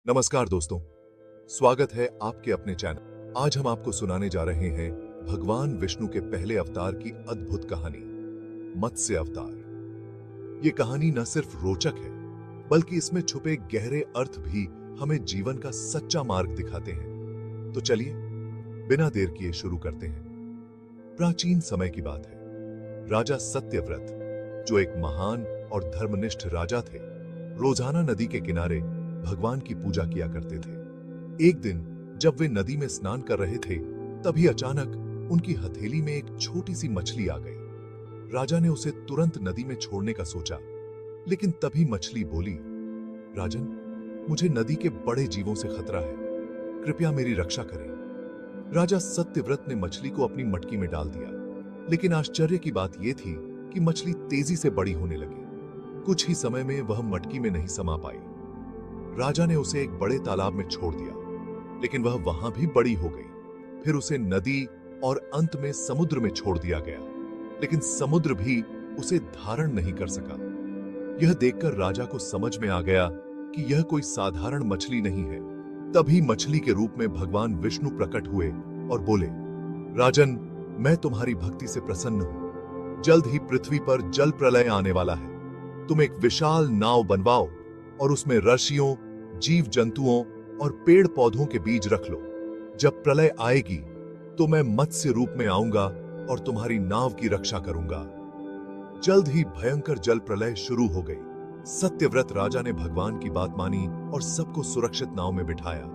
नमस्कार दोस्तों, स्वागत है आपके अपने चैनल। आज हम आपको सुनाने जा रहे हैं भगवान विष्णु के पहले अवतार की अद्भुत कहानी, मत्स्य अवतार। ये कहानी न सिर्फ रोचक है, बल्कि इसमें छुपे गहरे अर्थ भी हमें जीवन का सच्चा मार्ग दिखाते हैं। तो चलिए, बिना देर किए शुरू करते हैं। प्राचीन समय की बात है। राजा सत्यव्रत, जो एक महान और धर्मनिष्ठ राजा थे, रोजाना नदी के किनारे भगवान की पूजा किया करते थे। एक दिन जब वे नदी में स्नान कर रहे थे, तभी अचानक उनकी हथेली में एक छोटी सी मछली आ गई। राजा ने उसे तुरंत नदी में छोड़ने का सोचा, लेकिन तभी मछली बोली, राजन, मुझे नदी के बड़े जीवों से खतरा है, कृपया मेरी रक्षा करें। राजा सत्यव्रत ने मछली को अपनी मटकी में डाल दिया, लेकिन आश्चर्य की बात यह थी कि मछली तेजी से बड़ी होने लगी। कुछ ही समय में वह मटकी में नहीं समा पाई। राजा ने उसे एक बड़े तालाब में छोड़ दिया, लेकिन वह वहां भी बड़ी हो गई। फिर उसे नदी और अंत में समुद्र में छोड़ दिया गया, लेकिन समुद्र भी उसे धारण नहीं कर सका। यह देखकर राजा को समझ में आ गया कि यह कोई साधारण मछली नहीं है। तभी मछली के रूप में भगवान विष्णु प्रकट हुए और बोले, राजन, मैं तुम्हारी भक्ति से प्रसन्न हूं। जल्द ही पृथ्वी पर जल प्रलय आने वाला है। तुम एक विशाल नाव बनवाओ और उसमें रस्सियों, जीव जंतुओं और पेड़ पौधों के बीज रख लो। जब प्रलय आएगी तो मैं मत्स्य रूप में आऊंगा और तुम्हारी नाव की रक्षा करूंगा। जल्द ही भयंकर जल प्रलय शुरू हो गई। सत्यव्रत राजा ने भगवान की बात मानी और सबको सुरक्षित नाव में बिठाया।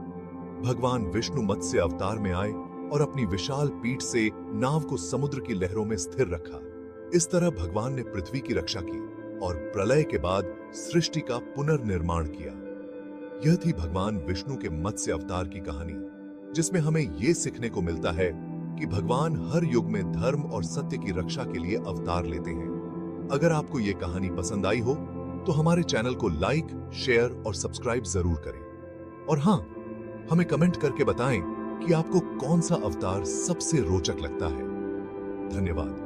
भगवान विष्णु मत्स्य अवतार में आए और अपनी विशाल पीठ से नाव को समुद्र की लहरों में स्थिर रखा। इस तरह भगवान ने पृथ्वी की रक्षा की और प्रलय के बाद सृष्टि का पुनर्निर्माण किया। यह थी भगवान विष्णु के मत्स्य अवतार की कहानी, जिसमें हमें यह सीखने को मिलता है कि भगवान हर युग में धर्म और सत्य की रक्षा के लिए अवतार लेते हैं। अगर आपको यह कहानी पसंद आई हो तो हमारे चैनल को लाइक, शेयर और सब्सक्राइब जरूर करें। और हां, हमें कमेंट करके बताएं कि आपको कौन सा अवतार सबसे रोचक लगता है। धन्यवाद।